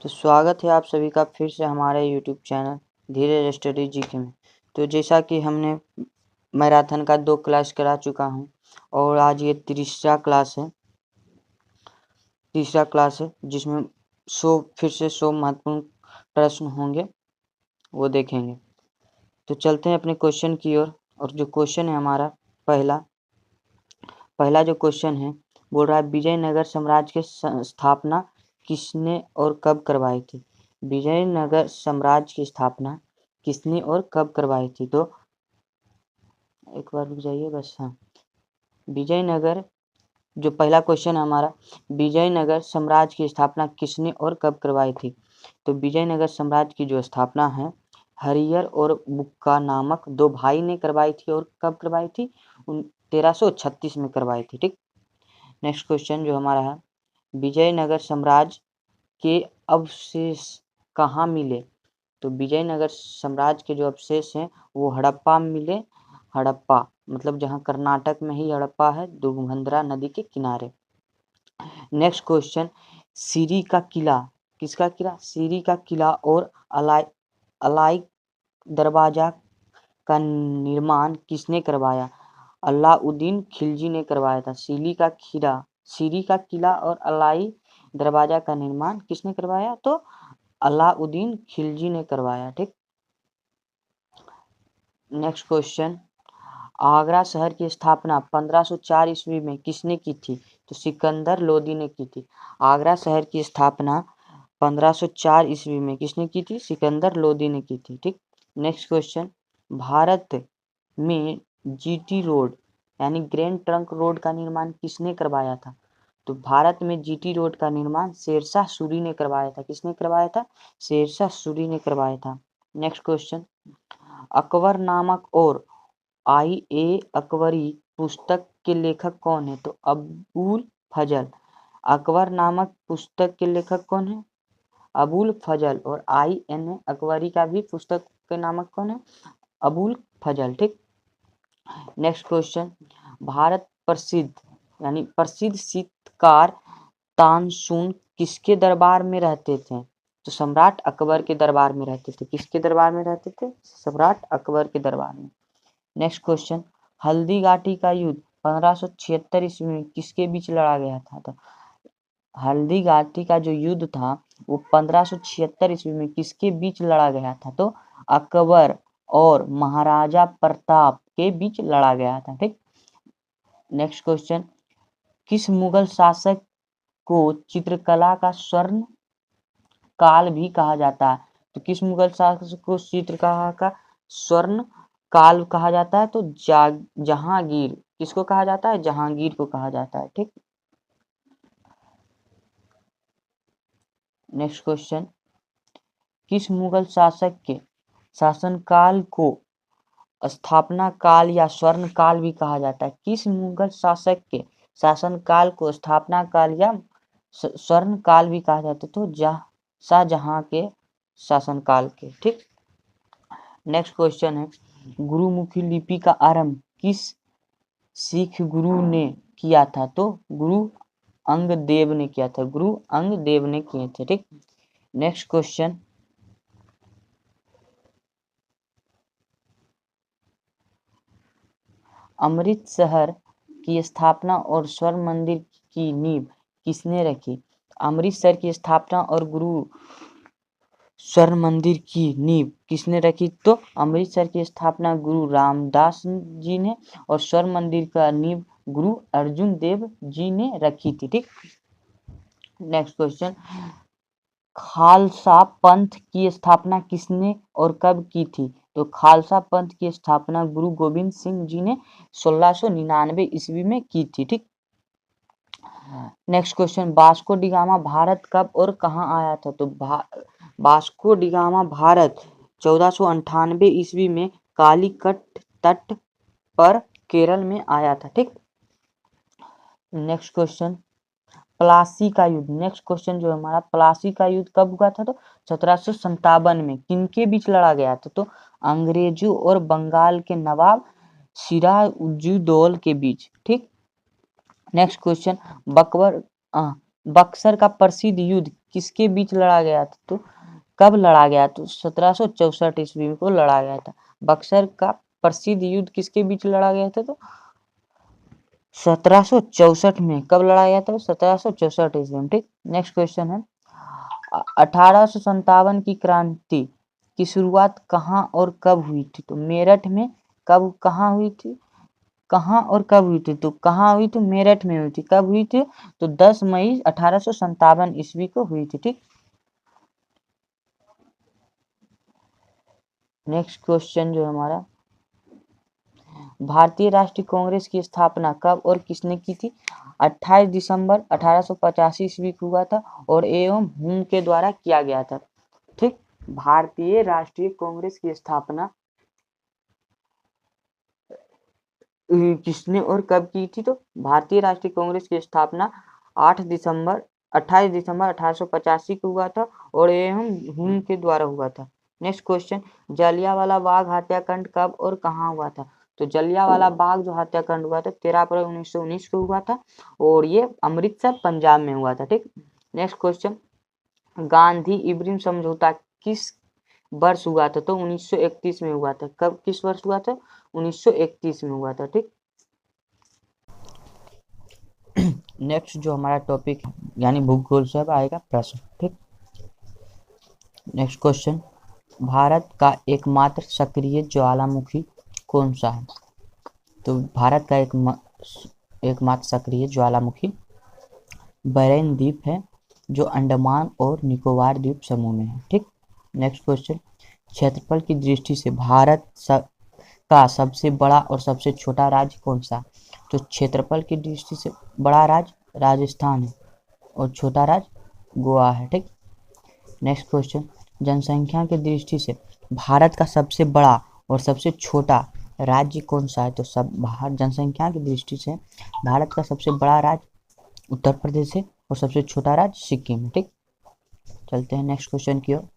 तो स्वागत है आप सभी का फिर से हमारे यूट्यूब चैनल धीरज स्टडी जीके में। तो जैसा कि हमने मैराथन का 2 क्लास करा चुका हूं और आज ये तीसरा क्लास है जिसमें फिर से 100 महत्वपूर्ण प्रश्न होंगे, वो देखेंगे। तो चलते हैं अपने क्वेश्चन की ओर। और जो क्वेश्चन है हमारा पहला जो क्वेश्चन है बोल रहा है विजयनगर साम्राज्य की स्थापना किसने और कब करवाई थी। विजयनगर साम्राज्य की स्थापना किसने और कब करवाई थी। तो एक बार रुक जाइए बस। हाँ, विजयनगर जो पहला क्वेश्चन है हमारा, विजयनगर साम्राज्य की स्थापना किसने और कब करवाई थी। तो विजयनगर साम्राज्य की जो स्थापना है हरिहर और बुक्का नामक 2 भाई ने करवाई थी। और कब करवाई थी? 1336 में करवाई थी। ठीक। नेक्स्ट क्वेश्चन जो हमारा है, विजयनगर साम्राज्य के अवशेष कहाँ मिले। तो विजयनगर साम्राज्य के जो अवशेष हैं वो हड़प्पा में मिले। हड़प्पा मतलब जहाँ कर्नाटक में ही हड़प्पा है, तुंगभद्रा नदी के किनारे। नेक्स्ट क्वेश्चन, सीरी का किला, किसका किला? सीरी का किला और अलाई दरवाजा का निर्माण किसने करवाया? अलाउद्दीन खिलजी ने करवाया था। सीरी का किला और अलाई दरवाजा का निर्माण किसने करवाया? तो अलाउद्दीन खिलजी ने करवाया। ठीक। नेक्स्ट क्वेश्चन, आगरा शहर की स्थापना 1504 ईस्वी में किसने की थी? तो सिकंदर लोदी ने की थी। आगरा शहर की स्थापना 1504 ईस्वी में किसने की थी? सिकंदर लोदी ने की थी। ठीक। नेक्स्ट क्वेश्चन, भारत में जीटी रोड यानी ग्रैंड ट्रंक रोड का निर्माण किसने करवाया था? तो भारत में जीटी रोड का निर्माण शेरशाह सूरी ने करवाया था। किसने करवाया था? शेरशाह सूरी ने करवाया था। नेक्स्ट क्वेश्चन, अकबर नामक और आई ए अकबरी पुस्तक के लेखक कौन है? तो अबुल फजल। अकबर नामक पुस्तक के लेखक कौन है? अबुल फजल। और आई एन ए अकबरी का भी पुस्तक के नामक कौन है? अबुल फजल। ठीक। नेक्स्ट क्वेश्चन, भारत प्रसिद्ध चित्रकार तानसून किसके दरबार में रहते थे? तो सम्राट अकबर के दरबार में रहते थे। किसके दरबार में रहते थे? सम्राट अकबर के दरबार में। नेक्स्ट क्वेश्चन, हल्दी घाटी का युद्ध 1576 ईस्वी में किसके बीच लड़ा गया था? तो हल्दी घाटी का जो युद्ध था वो 1576 ईस्वी में किसके बीच लड़ा गया था? तो अकबर और महाराजा प्रताप के बीच लड़ा गया था। ठीक। नेक्स्ट क्वेश्चन, किस मुगल शासक को चित्रकला का स्वर्ण काल भी कहा जाता है? तो किस मुगल शासक को चित्रकला का स्वर्ण काल कहा जाता है? तो जहांगीर। किसको कहा जाता है? जहांगीर को कहा जाता है। ठीक। नेक्स्ट क्वेश्चन, किस मुगल शासक के शासनकाल को स्थापना काल या स्वर्ण काल भी कहा जाता है? किस मुगल शासक के शासनकाल को स्थापना काल या स्वर्ण काल भी कहा जाता है? तो शाहजहां के शासनकाल के। ठीक। नेक्स्ट क्वेश्चन है, गुरुमुखी लिपि का आरंभ किस सिख गुरु ने किया था? तो गुरु अंगदेव ने किया था। गुरु अंगदेव ने किए थे। ठीक। नेक्स्ट क्वेश्चन, अमृतसर की स्थापना और स्वर्ण मंदिर की नींव किसने रखी? अमृतसर की स्थापना और गुरु स्वर्ण मंदिर की नींव किसने रखी? तो अमृतसर की स्थापना गुरु रामदास जी ने और स्वर्ण मंदिर का नींव गुरु अर्जुन देव जी ने रखी थी। ठीक। नेक्स्ट क्वेश्चन, खालसा पंथ की स्थापना किसने और कब की थी? तो खालसा पंथ की स्थापना गुरु गोविंद सिंह जी ने 1699 ईस्वी में की थी। ठीक। Next question, Vasco D gamma Bharat कब और कहां आया था? तो वास्को डी गामा भारत 1498 ईस्वी में कालीकट तट पर केरल में आया था। ठीक। नेक्स्ट क्वेश्चन, प्लासी का युद्ध। नेक्स्ट क्वेश्चन जो हमारा, प्लासी का युद्ध कब हुआ था? तो 1757 में किनके बीच लड़ा गया था? तो अंग्रेजों और बंगाल के नवाब सिराजुद्दौला के बीच। ठीक। नेक्स्ट क्वेश्चन, बक्सर का प्रसिद्ध युद्ध किसके बीच लड़ा गया था? तो कब लड़ा गया? तो 1764 ईस्वी को लड़ा गया था। बक्सर का प्रसिद्ध युद्ध किसके बीच लड़ा गया था? तो 1764 में। कब लड़ा गया था? 1764 ईस्वी में। ठीक। नेक्स्ट क्वेश्चन है 1857 की क्रांति की शुरुआत कहाँ और कब हुई थी? तो मेरठ में। कब कहाँ हुई थी? कहाँ और कब हुई थी? तो कहाँ हुई थी? मेरठ में हुई थी। कब हुई थी? तो 10 मई 1857 ईस्वी को हुई थी। ठीक। नेक्स्ट क्वेश्चन जो हमारा, भारतीय राष्ट्रीय कांग्रेस की स्थापना कब और किसने की थी? 28 दिसंबर 1885 ईस्वी को हुआ था और एवं हुम के द्वारा किया गया था। ठीक। भारतीय राष्ट्रीय कांग्रेस की स्थापना किसने और कब की थी? तो भारतीय राष्ट्रीय कांग्रेस की स्थापना 28 दिसंबर 1885 को हुआ था और एवं हुम के द्वारा हुआ था। नेक्स्ट क्वेश्चन, जलियांवाला बाग हत्याकांड कब और कहाँ हुआ था? तो जलियांवाला बाग जो हत्याकांड हुआ था 13 अप्रैल 1919 को हुआ था और ये अमृतसर पंजाब में हुआ था। ठीक। नेक्स्ट क्वेश्चन, गांधी इब्रिम समझौता किस वर्ष हुआ था? तो 1931 में हुआ था। कब, किस वर्ष हुआ था? 1931 में हुआ था। ठीक। नेक्स्ट जो हमारा टॉपिक यानी भूगोल से अब आएगा प्रश्न। ठीक। नेक्स्ट क्वेश्चन, भारत का एकमात्र सक्रिय ज्वालामुखी कौन सा है? तो भारत का एकमात्र सक्रिय ज्वालामुखी बरेन द्वीप है जो अंडमान और निकोबार द्वीप समूह में है। ठीक। नेक्स्ट क्वेश्चन, क्षेत्रफल की दृष्टि से भारत का सबसे बड़ा और सबसे छोटा राज्य कौन सा? तो क्षेत्रफल की दृष्टि से बड़ा राज्य राजस्थान है और छोटा राज्य गोवा है। ठीक। नेक्स्ट क्वेश्चन, जनसंख्या की दृष्टि से भारत का सबसे बड़ा और सबसे छोटा राज्य कौन सा है? तो जनसंख्या की दृष्टि से भारत का सबसे बड़ा राज्य उत्तर प्रदेश है और सबसे छोटा राज्य सिक्किम है। ठीक। चलते हैं नेक्स्ट क्वेश्चन की ओर।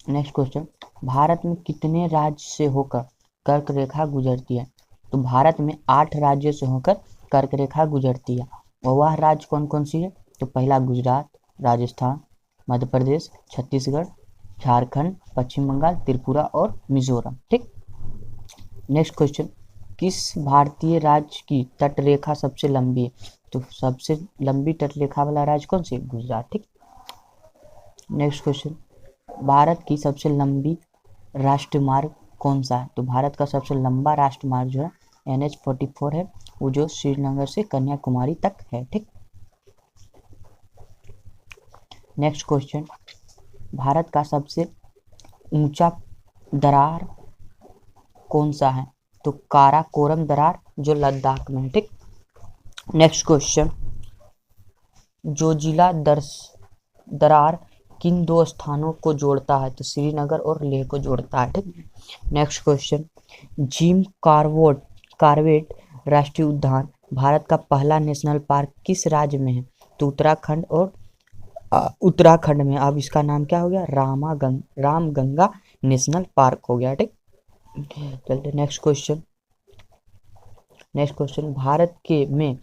नेक्स्ट क्वेश्चन, भारत में कितने राज्य से होकर कर्क रेखा गुजरती है? तो भारत में 8 राज्यों से होकर कर्क रेखा गुजरती है और वह राज्य कौन कौन सी है? तो पहला गुजरात, राजस्थान, मध्य प्रदेश, छत्तीसगढ़, झारखंड, पश्चिम बंगाल, त्रिपुरा और मिजोरम। ठीक। नेक्स्ट क्वेश्चन, किस भारतीय राज्य की तटरेखा सबसे लंबी है? तो सबसे लंबी तटरेखा वाला राज्य कौन सी? गुजरात। ठीक। नेक्स्ट क्वेश्चन, भारत की सबसे लंबी राष्ट्रीय मार्ग कौन सा है? तो भारत का सबसे लंबा राष्ट्रीय मार्ग जो है NH-44 है, वो जो श्रीनगर से कन्याकुमारी तक है। ठीक। नेक्स्ट क्वेश्चन, भारत का सबसे ऊंचा दरार कौन सा है? तो काराकोरम दरार जो लद्दाख में है। ठीक। नेक्स्ट क्वेश्चन, जोजिला दरार किन 2 स्थानों को जोड़ता है? तो श्रीनगर और लेह को जोड़ता है। ठीक। नेक्स्ट क्वेश्चन, जिम कॉर्बेट राष्ट्रीय उद्यान भारत का पहला नेशनल पार्क किस राज्य में है? तो उत्तराखंड और उत्तराखंड में। अब इसका नाम क्या हो गया? रामगंगा नेशनल पार्क हो गया। ठीक। चलते नेक्स्ट क्वेश्चन। भारत के में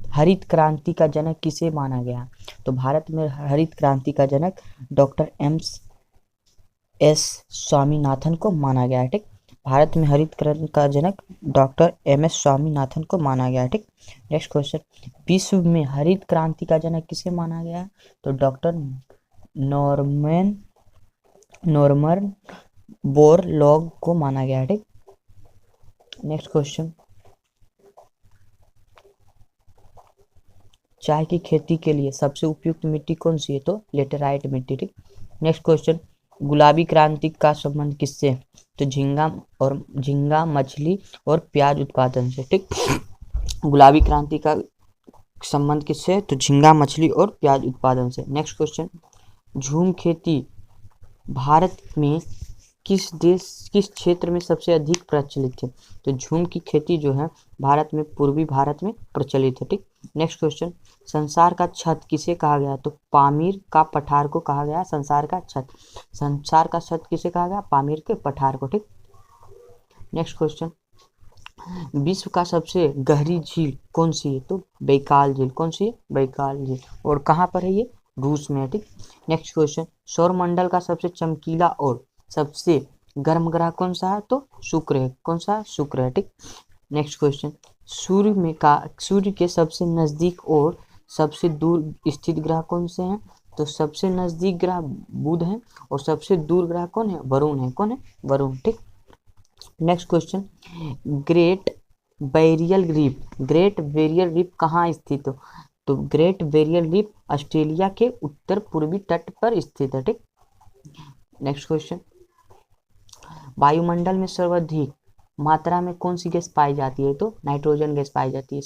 हरित क्रांति का जनक किसे माना गया? तो भारत में हरित क्रांति का जनक डॉक्टर MS स्वामीनाथन को माना गया है। ठीक। भारत में हरित क्रांति का जनक डॉक्टर MS स्वामीनाथन को माना गया है। ठीक। नेक्स्ट क्वेश्चन, विश्व में हरित क्रांति का जनक किसे माना गया है? तो डॉक्टर नॉर्मन बोरलॉग को माना गया है। ठीक। नेक्स्ट क्वेश्चन, चाय की खेती के लिए सबसे उपयुक्त मिट्टी कौन सी है? तो लेटेराइट मिट्टी। ठीक। नेक्स्ट क्वेश्चन, गुलाबी क्रांति का संबंध किससे है? तो झींगा मछली और प्याज उत्पादन से। ठीक। गुलाबी क्रांति का संबंध किससे है? तो झींगा मछली और प्याज उत्पादन से। नेक्स्ट क्वेश्चन, झूम खेती भारत में किस क्षेत्र में सबसे अधिक प्रचलित है? तो झूम की खेती जो है भारत में पूर्वी भारत में प्रचलित है। ठीक। नेक्स्ट क्वेश्चन, संसार का छत किसे कहा गया? तो पामीर का पठार को कहा गया संसार का छत। संसार का छत किसे कहा गया? पामीर के पठार को। ठीक। नेक्स्ट क्वेश्चन, विश्व का सबसे गहरी झील कौन सी है? तो बैकाल झील। कौन सी है? बैकाल झील। और कहाँ पर है ये? रूस में है। ठीक। नेक्स्ट क्वेश्चन, सौरमंडल का सबसे चमकीला और सबसे गर्म ग्रह कौन सा है? तो शुक्र है। कौन सा? शुक्र है। ठीक। नेक्स्ट क्वेश्चन, सूर्य के सबसे नजदीक और सबसे दूर स्थित ग्रह कौन से हैं? तो सबसे नजदीक ग्रह बुध है और सबसे दूर ग्रह कौन है? वरुण है। कौन है? वरुण। ठीक। Next question, great great barrier reef कहाँ स्थित हो? तो ग्रेट बैरियर रीफ ऑस्ट्रेलिया के उत्तर पूर्वी तट पर स्थित है। ठीक। नेक्स्ट क्वेश्चन, वायुमंडल में सर्वाधिक मात्रा में कौन सी गैस पाई जाती है? तो नाइट्रोजन गैस पाई जाती है।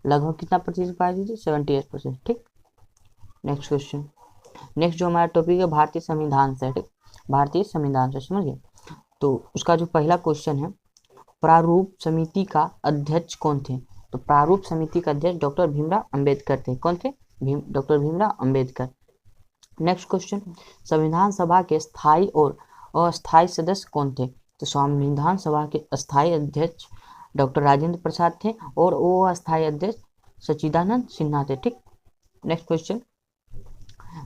लगभग कितना प्रतिशत पाई जाती है? 78%। ठीक। नेक्स्ट क्वेश्चन, नेक्स्ट जो हमारा टॉपिक है भारतीय संविधान से। ठीक। भारतीय संविधान से, समझ गए? तो उसका जो पहला क्वेश्चन है, प्रारूप समिति का अध्यक्ष कौन थे? तो प्रारूप समिति का अध्यक्ष डॉक्टर भीमराव अंबेडकर थे। कौन थे? Doctor Bhimrao Ambedkar. Next question, संविधान सभा के स्थायी और अस्थायी सदस्य कौन थे? तो संविधान सभा के स्थायी अध्यक्ष डॉक्टर राजेंद्र प्रसाद थे और वो अस्थायी अध्यक्ष सच्चिदानंद सिन्हा थे। ठीक। नेक्स्ट क्वेश्चन,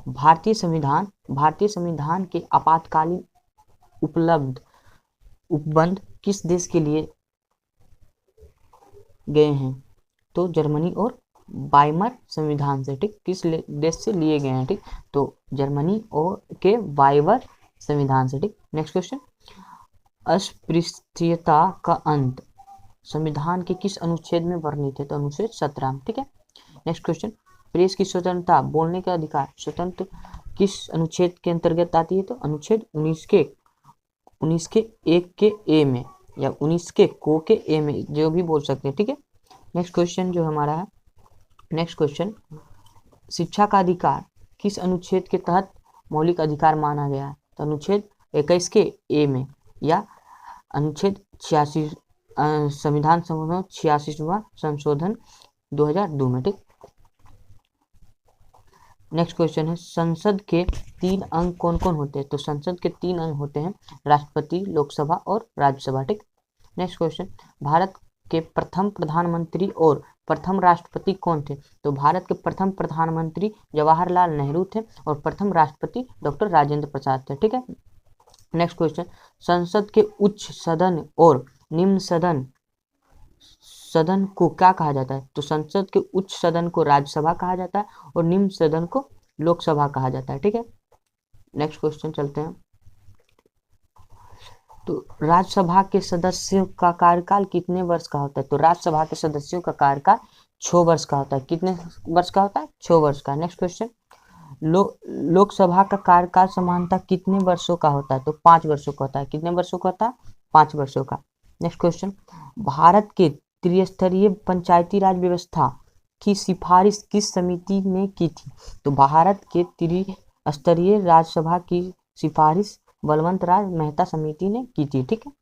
भारतीय संविधान के आपातकालीन उपबंध किस देश के लिए गए हैं? तो जर्मनी और वाइमर संविधान से। ठीक। किस देश से लिए गए हैं? ठीक। तो जर्मनी और के वाइमर संविधान से। ठीक। नेक्स्ट क्वेश्चन, अस्पृश्यता का अंत संविधान के किस अनुच्छेद में वर्णित है? तो अनुच्छेद 17। ठीक है। नेक्स्ट क्वेश्चन, प्रेस की स्वतंत्रता, बोलने का अधिकार स्वतंत्र किस अनुच्छेद के अंतर्गत आती है? तो अनुच्छेद 19 के 1 के ए में, या 19 के को के ए में, जो भी बोल सकते हैं। ठीक है। नेक्स्ट क्वेश्चन जो हमारा है, नेक्स्ट क्वेश्चन, शिक्षा का अधिकार किस अनुच्छेद के तहत मौलिक अधिकार माना गया है? तो अनुच्छेद 21 के ए में, या अनुच्छेद 86 संविधान संशोधन 86वां संशोधन 2002 में। ठीक। नेक्स्ट क्वेश्चन है, संसद के 3 अंग कौन कौन होते हैं? तो संसद के 3 अंग होते हैं, राष्ट्रपति, लोकसभा और राज्यसभा। ठीक। नेक्स्ट क्वेश्चन, भारत के प्रथम प्रधानमंत्री और प्रथम राष्ट्रपति कौन थे? तो भारत के प्रथम प्रधानमंत्री जवाहरलाल नेहरू थे और प्रथम राष्ट्रपति डॉक्टर राजेंद्र प्रसाद थे। ठीक है। नेक्स्ट क्वेश्चन, संसद के उच्च सदन और निम्न सदन को क्या कहा जाता है? तो संसद के उच्च सदन को राज्यसभा कहा जाता है और निम्न सदन को लोकसभा कहा जाता है। ठीक है। नेक्स्ट क्वेश्चन चलते हैं। तो राज्यसभा के सदस्यों का कार्यकाल कितने वर्ष का होता है? तो राज्यसभा के सदस्यों का कार्यकाल 6 वर्ष का होता है। कितने वर्ष का होता है? 6 वर्ष का। नेक्स्ट क्वेश्चन, लोकसभा का कार्यकाल समानतः कितने वर्षों का होता है? तो 5 वर्षों का होता है। कितने वर्षों का होता है? 5 वर्षों का। नेक्स्ट क्वेश्चन, भारत के त्रिस्तरीय पंचायती राज व्यवस्था की सिफारिश किस समिति ने की थी? तो भारत के त्रिस्तरीय राज्यसभा की सिफारिश बलवंत राज मेहता समिति ने की थी। ठीक है।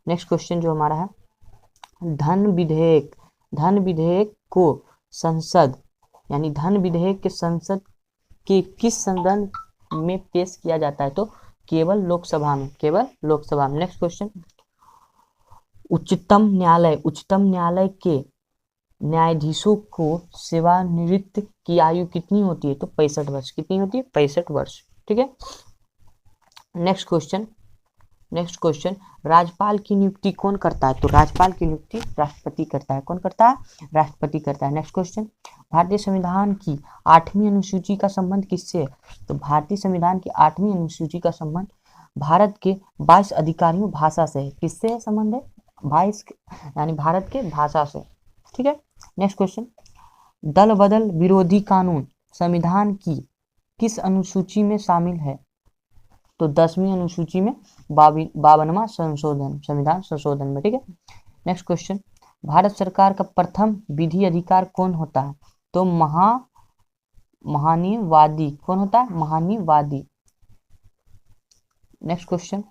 नेक्स्ट क्वेश्चन जो हमारा है, धन विधेयक को संसद, यानी धन विधेयक के संसद के किस सदन में पेश किया जाता है? तो केवल लोकसभा में। केवल लोकसभा में। नेक्स्ट क्वेश्चन, उच्चतम न्यायालय के न्यायाधीशों को सेवानिवृत्त की आयु कितनी होती है? तो 65 वर्ष। कितनी होती है? 65 वर्ष। ठीक है। नेक्स्ट क्वेश्चन, राज्यपाल की नियुक्ति कौन करता है? तो राज्यपाल की नियुक्ति राष्ट्रपति करता है। कौन करता है? राष्ट्रपति करता है। नेक्स्ट क्वेश्चन, भारतीय संविधान की 8वीं अनुसूची का संबंध किससे है? तो भारतीय संविधान की 8वीं अनुसूची का संबंध भारत के 22 अधिकारियों भाषा से है। किससे है संबंध है? 22, यानी भारत के भाषा से। ठीक है। नेक्स्ट क्वेश्चन, दल बदल विरोधी कानून संविधान की किस अनुसूची में शामिल है? तो 10वीं अनुसूची में 52वां संशोधन, संविधान संशोधन में। ठीक है। नेक्स्ट क्वेश्चन, भारत सरकार का प्रथम विधि अधिकार कौन होता है? तो महान्यायवादी। कौन होता है? महान्यायवादी। नेक्स्ट क्वेश्चन,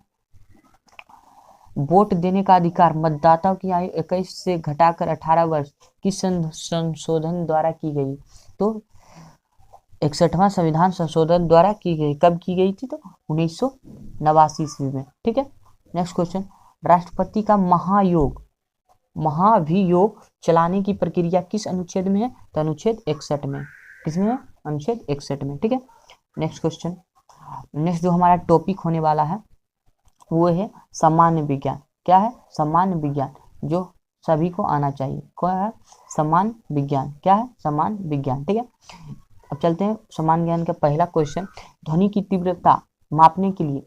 वोट देने का अधिकार मतदाताओं की आयु 21 से घटाकर 18 वर्ष किस संशोधन द्वारा की गई? तो 61वां संविधान संशोधन द्वारा की गई। कब की गई थी? तो 1989 ईस्वी में। ठीक है। नेक्स्ट क्वेश्चन, राष्ट्रपति का महायोग महाभियोग चलाने की प्रक्रिया किस अनुच्छेद में है? तो अनुच्छेद 61 में। किसमें है? अनुच्छेद 61 में। ठीक है, नेक्स्ट क्वेश्चन। नेक्स्ट जो हमारा टॉपिक होने वाला है वो है सामान्य विज्ञान। क्या है? सामान्य विज्ञान, जो सभी को आना चाहिए। क्या है? सामान्य विज्ञान। क्या है? सामान्य विज्ञान। ठीक है, अब चलते हैं सामान्य ज्ञान का पहला क्वेश्चन। ध्वनि की तीव्रता मापने के लिए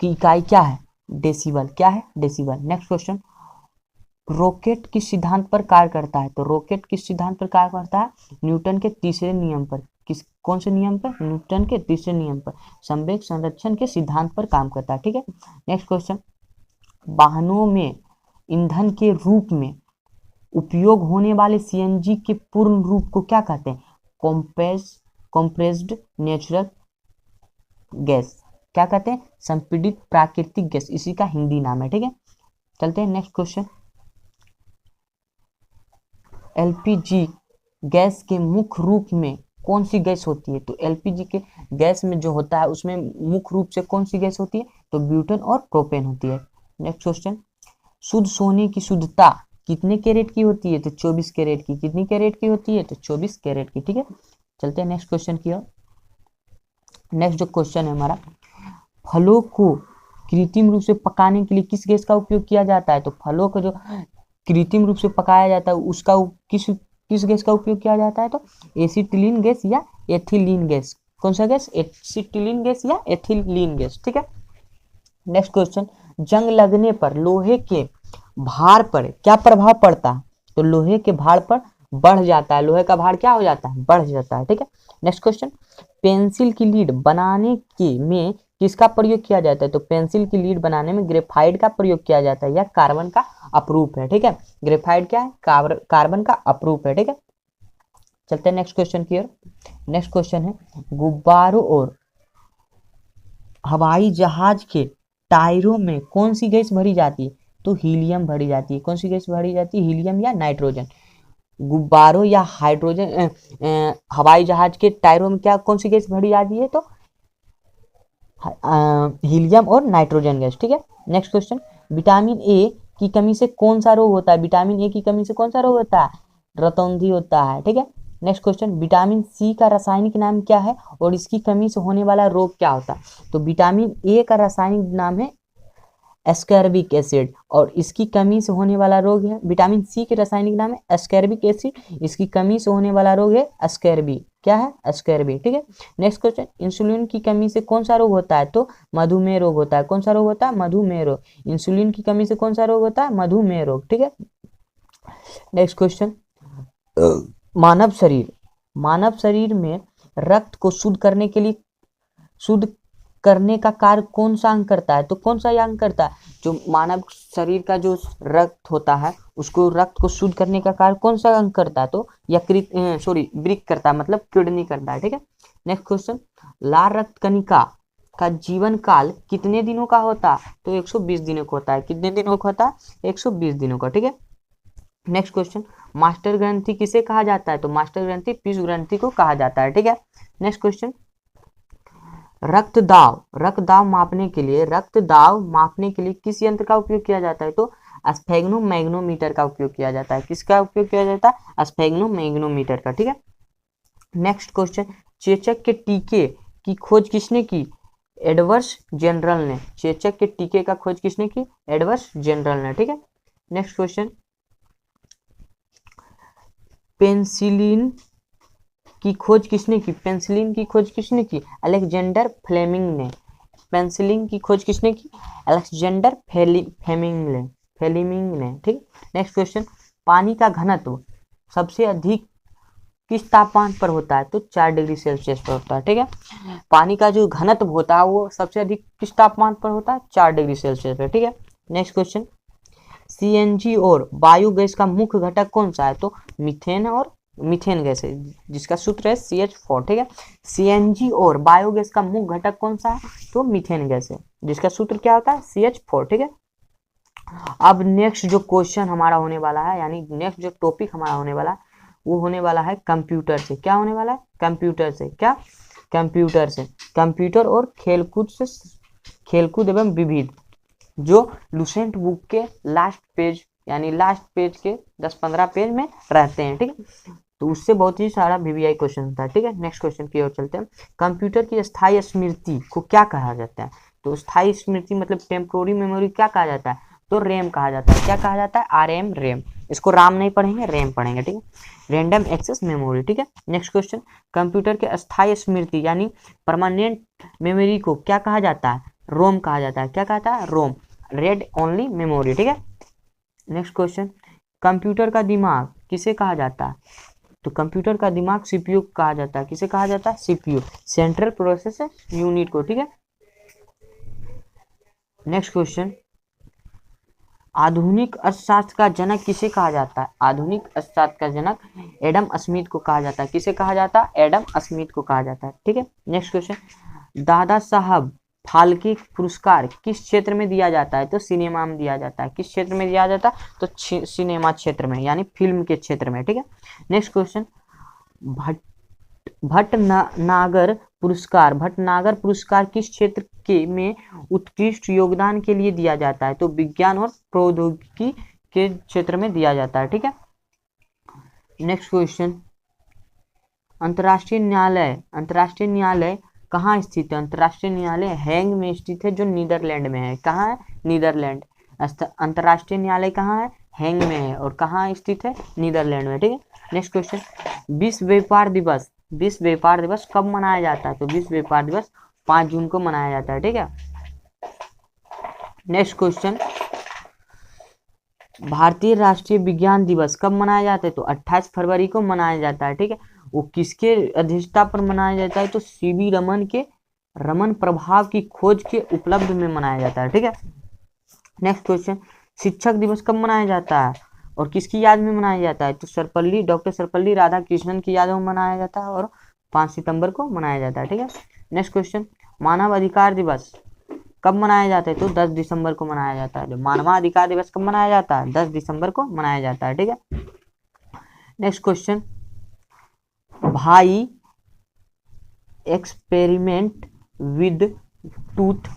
की इकाई क्या है? डेसिबल। क्या है? डेसिबल। नेक्स्ट क्वेश्चन, रॉकेट किस सिद्धांत पर कार्य करता है? तो रॉकेट किस सिद्धांत पर कार्य करता है? न्यूटन के तीसरे नियम पर। किस कौन से नियम पर? न्यूटन के तीसरे नियम पर, संवेग संरक्षण के सिद्धांत पर काम करता है। ठीक है, नेक्स्ट क्वेश्चन, वाहनों में ईंधन के रूप में उपयोग होने वाले सीएनजी के पूर्ण रूप को क्या कहते हैं? Compressed natural gas. क्या कहते हैं? संपीड़ित प्राकृतिक गैस, इसी का हिंदी नाम है। ठीक है, चलते हैं नेक्स्ट क्वेश्चन। एलपीजी गैस के मुख्य रूप में कौन सी गैस होती है? तो एलपीजी के गैस में जो होता है उसमें मुख्य रूप से कौन सी गैस होती है? तो ब्यूटेन और प्रोपेन होती है। नेक्स्ट क्वेश्चन, शुद्ध सोने की शुद्धता कितने कैरेट की होती है? तो 24 कैरेट की। कितनी कैरेट की होती है? तो 24 कैरेट की। ठीक है, चलते हैं नेक्स्ट क्वेश्चन की ओर। नेक्स्ट जो क्वेश्चन है हमारा, फलों को कृत्रिम रूप से पकाने के लिए किस गैस का उपयोग किया जाता है? तो फलों को जो कृत्रिम रूप से पकाया जाता है उसका किस गैस का उपयोग किया जाता है? तो एसिटिलीन गैस या एथिलीन गैस। कौन सा गैस? एसिटिलीन गैस या एथिलीन गैस। ठीक है, नेक्स्ट क्वेश्चन, जंग लगने पर लोहे के भार पर क्या प्रभाव पड़ता है? तो लोहे के भार पर बढ़ जाता है। लोहे का भार क्या हो जाता है? बढ़ जाता है। ठीक है, नेक्स्ट क्वेश्चन, पेंसिल की लीड बनाने के में किसका प्रयोग किया जाता है? तो पेंसिल की लीड बनाने में ग्रेफाइट का प्रयोग किया जाता है या कार्बन का अपरूप है। ठीक है, ग्रेफाइट क्या है? कार्बन का अपरूप है। ठीक है, चलते हैं नेक्स्ट क्वेश्चन की ओर। नेक्स्ट क्वेश्चन है, गुब्बारों और हवाई जहाज के टायरों में कौन सी गैस भरी जाती है? तो हीलियम भरी जाती है। कौन सी गैस भरी जाती है? हीलियम या नाइट्रोजन। गुब्बारों या हाइड्रोजन हवाई जहाज के टायरों में क्या कौन सी गैस भरी जाती है? तो हीलियम और नाइट्रोजन गैस। ठीक है, नेक्स्ट क्वेश्चन, विटामिन ए की कमी से कौन सा रोग होता है? विटामिन ए की कमी से कौन सा रोग होता है? रतौंधी होता है। ठीक है, नेक्स्ट क्वेश्चन, विटामिन सी का रासायनिक नाम क्या है और इसकी कमी से होने वाला रोग क्या होता है? तो विटामिन ए का रासायनिक नाम है एस्कॉर्बिक एसिड और इसकी कमी से होने वाला रोग है, विटामिन सी के रासायनिक नाम है एस्कॉर्बिक एसिड, इसकी कमी से होने वाला रोग है एस्कॉर्बी। क्या है? एस्कॉर्बी। ठीक है, नेक्स्ट क्वेश्चन, इंसुलिन की कमी से कौन सा रोग होता है? तो मधुमेह रोग होता है। कौन सा रोग होता है? मधुमेह रोग। इंसुलिन की कमी से कौन सा रोग होता है? मधुमेह रोग। ठीक है, नेक्स्ट क्वेश्चन, मानव शरीर में रक्त को शुद्ध करने के लिए शुद्ध करने का कार्य कौन सा अंग करता है? तो कौन सा अंग करता है? जो मानव शरीर का जो रक्त होता है उसको रक्त को शुद्ध करने का कार्य कौन सा अंग करता है? तो वृक्क करता है, मतलब किडनी करता है। ठीक है, नेक्स्ट क्वेश्चन, लाल रक्त कणिका का जीवन काल कितने दिनों का होता है? तो 120 दिनों का होता है। कितने दिनों का होता है? 120 दिनों का। ठीक है, नेक्स्ट क्वेश्चन, मास्टर ग्रंथि किसे कहा जाता है? तो मास्टर ग्रंथि पीयूष ग्रंथि को कहा जाता है। ठीक है, नेक्स्ट क्वेश्चन, रक्तदाब मापने के लिए किस यंत्र का उपयोग किया जाता है? तो स्फेग्नोमैग्नोमीटर का उपयोग किया जाता है। किसका उपयोग किया जाता है? स्फेग्नोमैग्नोमीटर का। ठीक है, नेक्स्ट क्वेश्चन, चेचक के टीके की खोज किसने की? एडवर्ड जेनरल ने। चेचक के टीके का खोज किसने की? एडवर्ड जेनरल ने। ठीक है, नेक्स्ट क्वेश्चन, पेंसिलिन की खोज किसने की? पेंसिलिन की खोज किसने की? अलेक्जेंडर फ्लेमिंग ने। पेंसिलिन की खोज किसने की? अलेक्जेंडर फ्लेमिंग ने। ठीक, नेक्स्ट क्वेश्चन, पानी का घनत्व सबसे अधिक किस तापमान पर होता है? तो 4 डिग्री सेल्सियस पर होता है। ठीक है, पानी का जो घनत्व होता है वो सबसे अधिक किस तापमान पर होता है? 4 डिग्री सेल्सियस पर। ठीक है, नेक्स्ट क्वेश्चन, सीएनजी और बायोगैस का मुख्य घटक कौन सा है? तो मीथेन गैस है, जिसका सूत्र है CH4। ठीक है, सीएनजी और बायोगैस का मुख्य घटक कौन सा है? तो मीथेन गैस है, जिसका सूत्र क्या होता है? CH4। ठीक है, अब नेक्स्ट जो क्वेश्चन हमारा होने वाला है, यानी नेक्स्ट जो टॉपिक हमारा होने वाला है वो होने वाला है कंप्यूटर से। क्या होने वाला है? कंप्यूटर से। क्या? कंप्यूटर से। कंप्यूटर और खेलकूद एवं विविध, जो लुसेंट बुक के लास्ट पेज यानी लास्ट पेज के 10-15 पेज में रहते हैं, ठीक है। तो उससे बहुत ही सारा VVI क्वेश्चन था, ठीक है। नेक्स्ट क्वेश्चन की ओर चलते हैं। कंप्यूटर की स्थायी स्मृति को क्या कहा जाता है? तो स्थायी स्मृति मतलब टेम्पोररी मेमोरी क्या कहा जाता है? तो रैम कहा जाता है। क्या कहा जाता है? RM RAM. इसको राम नहीं पढ़ेंगे, रैम पढ़ेंगे, ठीक है। रैंडम एक्सेस मेमोरी, ठीक है। नेक्स्ट क्वेश्चन, कंप्यूटर के अस्थायी स्मृति यानी परमानेंट मेमोरी को क्या कहा जाता है? रोम कहा जाता है। क्या कहता है? रोम, रेड ओनली मेमोरी, ठीक है। नेक्स्ट क्वेश्चन, कंप्यूटर का दिमाग किसे कहा जाता है? तो कंप्यूटर का दिमाग CPU कहा जाता है। किसे कहा जाता है? CPU, सेंट्रल प्रोसेसर यूनिट को, ठीक है। नेक्स्ट क्वेश्चन, आधुनिक अर्थशास्त्र का जनक किसे कहा जाता है? आधुनिक अर्थशास्त्र का जनक एडम स्मिथ को कहा जाता है। किसे कहा जाता है? एडम स्मिथ को कहा जाता है, ठीक है। नेक्स्ट क्वेश्चन, दादा साहब फाल्के पुरस्कार किस क्षेत्र में दिया जाता है? तो सिनेमा में दिया जाता है। किस क्षेत्र में दिया जाता है? तो सिनेमा क्षेत्र में, यानी फिल्म के क्षेत्र में, ठीक है। नेक्स्ट क्वेश्चन, भटनागर पुरस्कार किस क्षेत्र के में उत्कृष्ट योगदान के लिए दिया जाता है? तो विज्ञान और प्रौद्योगिकी के क्षेत्र में दिया जाता है, ठीक है। नेक्स्ट क्वेश्चन, अंतर्राष्ट्रीय न्यायालय कहाँ स्थित है? अंतर्राष्ट्रीय न्यायालय हैग में स्थित है, जो नीदरलैंड में है। कहाँ है? नीदरलैंड। अंतर्राष्ट्रीय न्यायालय कहाँ है? हैग में है। और कहाँ स्थित है? नीदरलैंड में, ठीक है। नेक्स्ट क्वेश्चन, विश्व व्यापार दिवस कब मनाया जाता है? तो विश्व व्यापार दिवस 5 जून को मनाया जाता है, ठीक है। नेक्स्ट क्वेश्चन, भारतीय राष्ट्रीय विज्ञान दिवस कब मनाया जाता है? तो 28 फरवरी को मनाया जाता है, ठीक है। वो किसके अध्यक्षता पर मनाया जाता है? तो CV रमन के रमन प्रभाव की खोज के उपलब्ध में मनाया जाता है, ठीक है। नेक्स्ट क्वेश्चन, शिक्षक दिवस कब मनाया जाता है और किसकी याद में मनाया जाता है? तो डॉक्टर सर्वपल्ली राधाकृष्णन की याद में मनाया जाता है और 5 सितंबर को मनाया जाता है, ठीक है। नेक्स्ट क्वेश्चन, मानव अधिकार दिवस कब मनाया जाता है? तो 10 दिसंबर को मनाया जाता है। मानवाधिकार दिवस कब मनाया जाता है? 10 दिसंबर को मनाया जाता है, ठीक है। नेक्स्ट क्वेश्चन, भाई एक्सपेरिमेंट विद टूथ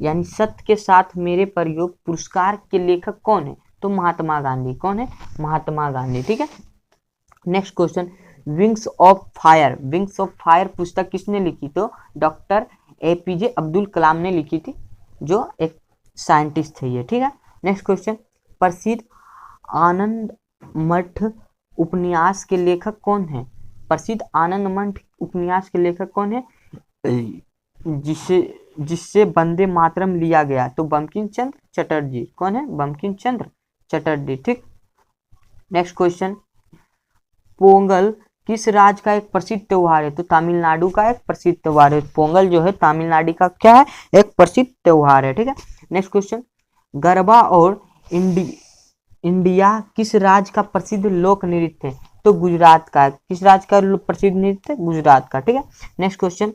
यानी सत्य के साथ मेरे प्रयोग पुरस्कार के लेखक कौन है? तो महात्मा गांधी। कौन है? महात्मा गांधी, ठीक है। Next question, wings of fire पुस्तक किसने लिखी? तो डॉक्टर APJ अब्दुल कलाम ने लिखी थी, जो एक साइंटिस्ट थे ये, ठीक है। नेक्स्ट क्वेश्चन, प्रसिद्ध आनंद मठ उपन्यास के लेखक कौन है? प्रसिद्ध आनंद मठ उपन्यास के लेखक कौन है? जिससे वंदे मातरम लिया गया? तो बंकिम चंद्र चटर्जी। कौन है? बंकिम चंद्र चटर्जी, ठीक। नेक्स्ट क्वेश्चन, पोंगल किस राज्य का एक प्रसिद्ध त्योहार है? तो तमिलनाडु का एक प्रसिद्ध त्योहार है। पोंगल जो है तमिलनाडु का क्या है? एक प्रसिद्ध त्योहार है, ठीक है। नेक्स्ट क्वेश्चन, गरबा और इंडिया किस राज्य का प्रसिद्ध लोक नृत्य है? तो गुजरात का। किस राज्य का प्रसिद्ध नृत्य? गुजरात का, ठीक है। नेक्स्ट क्वेश्चन,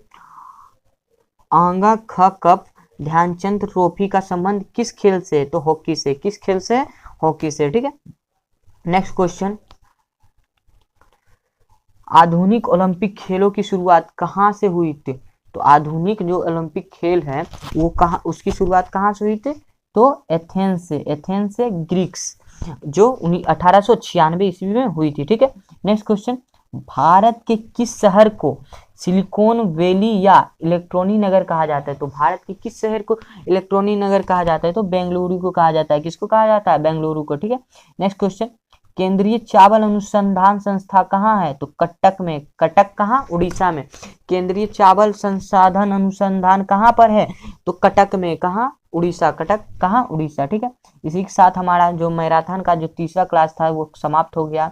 आंगा ख कप ध्यानचंद ट्रॉफी का संबंध किस खेल से? तो हॉकी से। किस खेल से? हॉकी से, ठीक है। नेक्स्ट क्वेश्चन, आधुनिक ओलंपिक खेलों की शुरुआत कहाँ से हुई थी? तो आधुनिक जो ओलंपिक खेल है वो कहाँ, उसकी शुरुआत कहाँ से हुई थी? तो एथेंस से ग्रीक्स, जो 1896 ईस्वी में हुई थी, ठीक है। नेक्स्ट क्वेश्चन, भारत के किस शहर को सिलिकॉन वैली या इलेक्ट्रॉनिक नगर कहा जाता है? तो भारत के किस शहर को इलेक्ट्रॉनिक नगर कहा जाता है? तो बेंगलुरु को कहा जाता है। किसको कहा जाता है? बेंगलुरु को, ठीक है। नेक्स्ट क्वेश्चन, केंद्रीय चावल अनुसंधान संस्था कहाँ है? तो कटक में। कटक कहाँ? उड़ीसा में। केंद्रीय चावल संसाधन अनुसंधान कहाँ पर है? तो कटक में। कहाँ? उड़ीसा। कटक कहाँ? उड़ीसा, ठीक है। इसी के साथ हमारा जो मैराथन का जो तीसरा क्लास था वो समाप्त हो गया।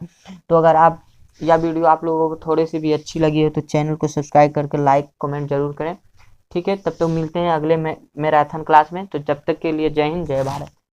तो अगर आप यह वीडियो आप लोगों को थोड़ी सी भी अच्छी लगी है तो चैनल को सब्सक्राइब करके लाइक कमेंट जरूर करें, ठीक है। तब तो मिलते हैं अगले मैराथन क्लास में। तो जब तक के लिए जय हिंद, जय भारत।